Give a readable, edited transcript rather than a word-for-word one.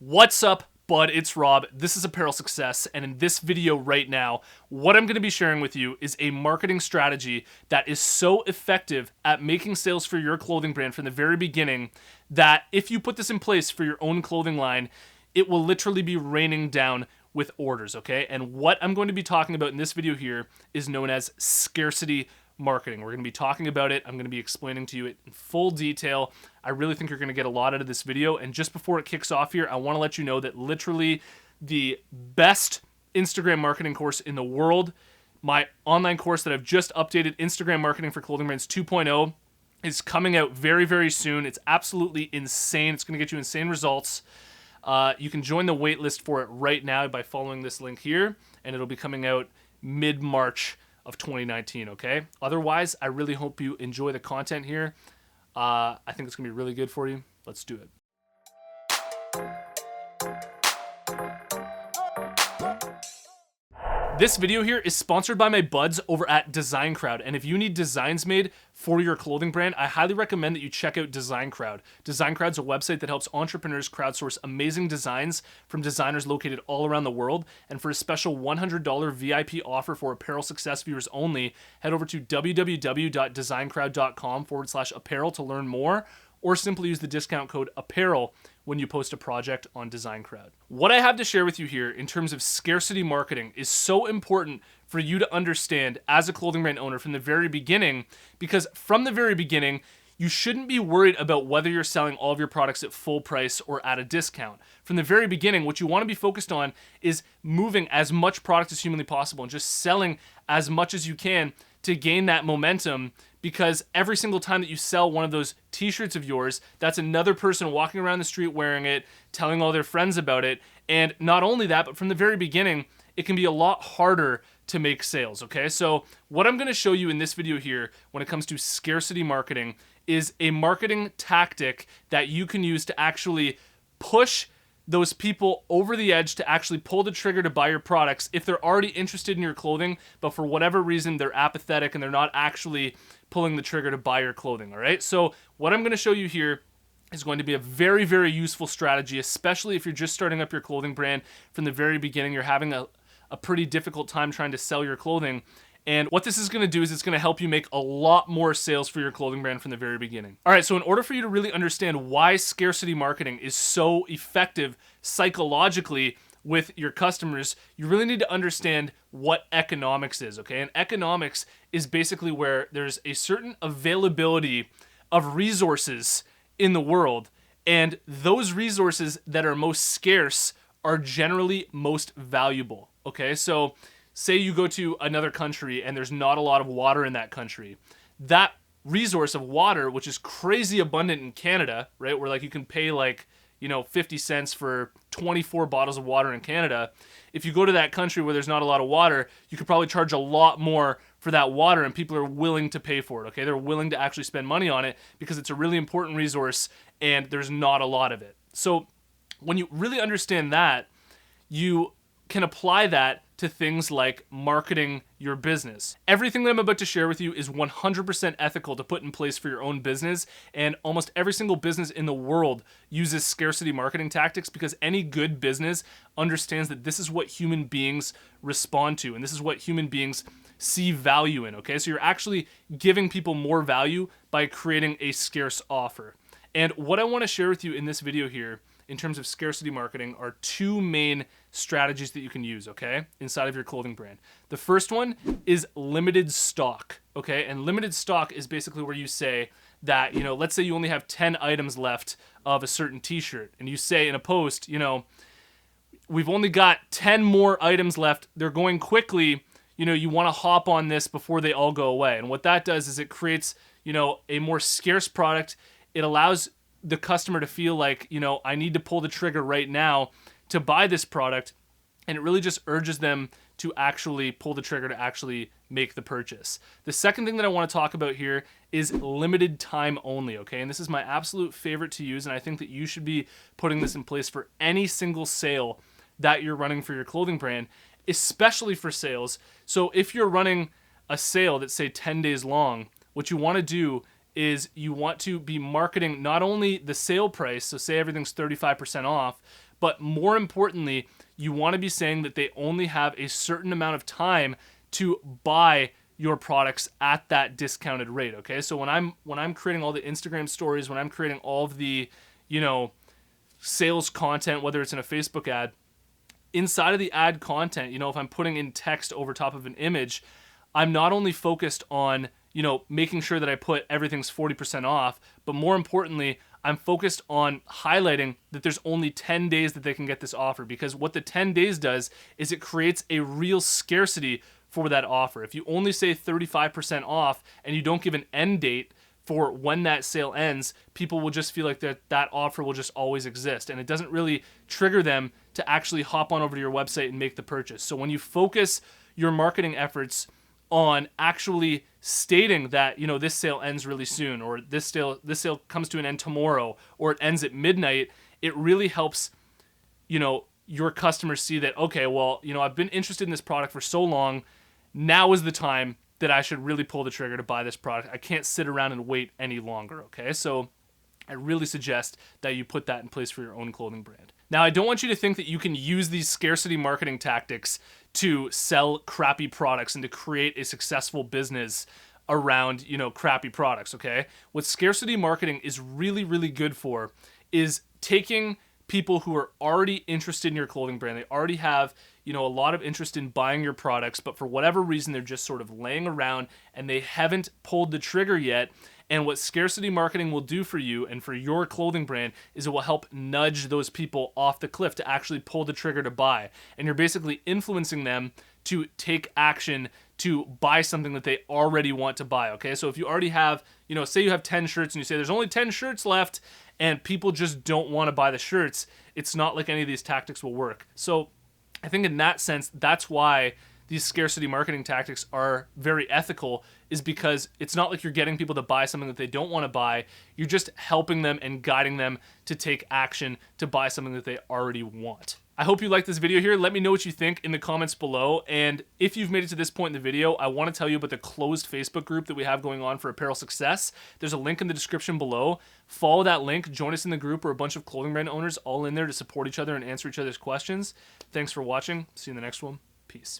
What's up, bud? It's Rob. This is Apparel Success, and in this video right now, what I'm going to be sharing with you is a marketing strategy that is so effective at making sales for your clothing brand from the very beginning that if you put this in place for your own clothing line, it will literally be raining down with orders, okay? And what I'm going to be talking about in this video here is known as scarcity marketing. We're going to be talking about it. I'm going to be explaining to you it in full detail. I really think you're going to get a lot out of this video. And just before it kicks off here, I want to let you know that literally the best Instagram marketing course in the world, my online course that I've just updated, Instagram Marketing for Clothing Brands 2.0, is coming out very, very soon. It's absolutely insane. It's going to get you insane results. You can join the wait list for it right now by following this link here, and it'll be coming out mid-March of 2019, okay? Otherwise, I really hope you enjoy the content here. I think it's going to be really good for you. Let's do it. This video here is sponsored by my buds over at Design Crowd, and if you need designs made for your clothing brand, I highly recommend that you check out Design Crowd. Design Crowd's a website that helps entrepreneurs crowdsource amazing designs from designers located all around the world, and for a special $100 VIP offer for Apparel Success viewers only, head over to www.designcrowd.com/apparel to learn more, or simply use the discount code APPAREL when you post a project on Design Crowd. What I have to share with you here in terms of scarcity marketing is so important for you to understand as a clothing brand owner from the very beginning, because from the very beginning, you shouldn't be worried about whether you're selling all of your products at full price or at a discount. From the very beginning, what you want to be focused on is moving as much product as humanly possible and just selling as much as you can to gain that momentum, because every single time that you sell one of those t-shirts of yours, that's another person walking around the street wearing it, telling all their friends about it. And not only that, but from the very beginning, it can be a lot harder to make sales, okay? So what I'm gonna show you in this video here when it comes to scarcity marketing is a marketing tactic that you can use to actually push those people over the edge to actually pull the trigger to buy your products if they're already interested in your clothing, but for whatever reason they're apathetic and they're not actually pulling the trigger to buy your clothing, all right? So what I'm going to show you here is going to be a very, very useful strategy, especially if you're just starting up your clothing brand from the very beginning. You're having a pretty difficult time trying to sell your clothing. And what this is going to do is it's going to help you make a lot more sales for your clothing brand from the very beginning. All right, so in order for you to really understand why scarcity marketing is so effective psychologically with your customers, you really need to understand what economics is, okay? And economics is basically where there's a certain availability of resources in the world, and those resources that are most scarce are generally most valuable, okay? So say you go to another country and there's not a lot of water in that country. That resource of water, which is crazy abundant in Canada, right? Where like you can pay like, 50 cents for 24 bottles of water in Canada. If you go to that country where there's not a lot of water, you could probably charge a lot more for that water, and people are willing to pay for it, okay? They're willing to actually spend money on it because it's a really important resource and there's not a lot of it. So when you really understand that, you can apply that to things like marketing your business. Everything that I'm about to share with you is 100% ethical to put in place for your own business, and almost every single business in the world uses scarcity marketing tactics because any good business understands that this is what human beings respond to, and this is what human beings see value in, okay? So you're actually giving people more value by creating a scarce offer. And what I want to share with you in this video here in terms of scarcity marketing are two main strategies that you can use, okay, inside of your clothing brand. The first one is limited stock, okay? And limited stock is basically where you say that, let's say you only have 10 items left of a certain t-shirt, and you say in a post, we've only got 10 more items left. They're going quickly. You want to hop on this before they all go away. And what that does is it creates, a more scarce product. It allows the customer to feel like, I need to pull the trigger right now to buy this product, and it really just urges them to actually pull the trigger to actually make the purchase. The second thing that I want to talk about here is limited time only, okay? And this is my absolute favorite to use, and I think that you should be putting this in place for any single sale that you're running for your clothing brand, especially for sales. So if you're running a sale that's, say, 10 days long, what you want to do is you want to be marketing not only the sale price, so say everything's 35% off, But more importantly, you want to be saying that they only have a certain amount of time to buy your products at that discounted rate. Okay, so when I'm creating all the Instagram stories, when I'm creating all of the, sales content, whether it's in a Facebook ad, inside of the ad content, if I'm putting in text over top of an image, I'm not only focused on, making sure that I put everything's 40% off, but more importantly, I'm focused on highlighting that there's only 10 days that they can get this offer, because what the 10 days does is it creates a real scarcity for that offer. If you only say 35% off and you don't give an end date for when that sale ends, people will just feel like that offer will just always exist, and it doesn't really trigger them to actually hop on over to your website and make the purchase. So when you focus your marketing efforts on actually stating that, this sale ends really soon, or this sale comes to an end tomorrow, or it ends at midnight, it really helps, your customers see that, okay, well, I've been interested in this product for so long, now is the time that I should really pull the trigger to buy this product. I can't sit around and wait any longer, okay? So I really suggest that you put that in place for your own clothing brand. Now, I don't want you to think that you can use these scarcity marketing tactics to sell crappy products and to create a successful business around, crappy products, okay? What scarcity marketing is really, really good for is taking people who are already interested in your clothing brand. They already have, a lot of interest in buying your products, but for whatever reason, they're just sort of laying around and they haven't pulled the trigger yet. And what scarcity marketing will do for you and for your clothing brand is it will help nudge those people off the cliff to actually pull the trigger to buy. And you're basically influencing them to take action to buy something that they already want to buy, okay? So if you already have, say you have 10 shirts and you say there's only 10 shirts left and people just don't want to buy the shirts, it's not like any of these tactics will work. So I think in that sense, that's why these scarcity marketing tactics are very ethical, is because it's not like you're getting people to buy something that they don't want to buy. You're just helping them and guiding them to take action to buy something that they already want. I hope you liked this video here. Let me know what you think in the comments below. And if you've made it to this point in the video, I want to tell you about the closed Facebook group that we have going on for apparel success. There's a link in the description below. Follow that link. Join us in the group. We're a bunch of clothing brand owners all in there to support each other and answer each other's questions. Thanks for watching. See you in the next one. Peace.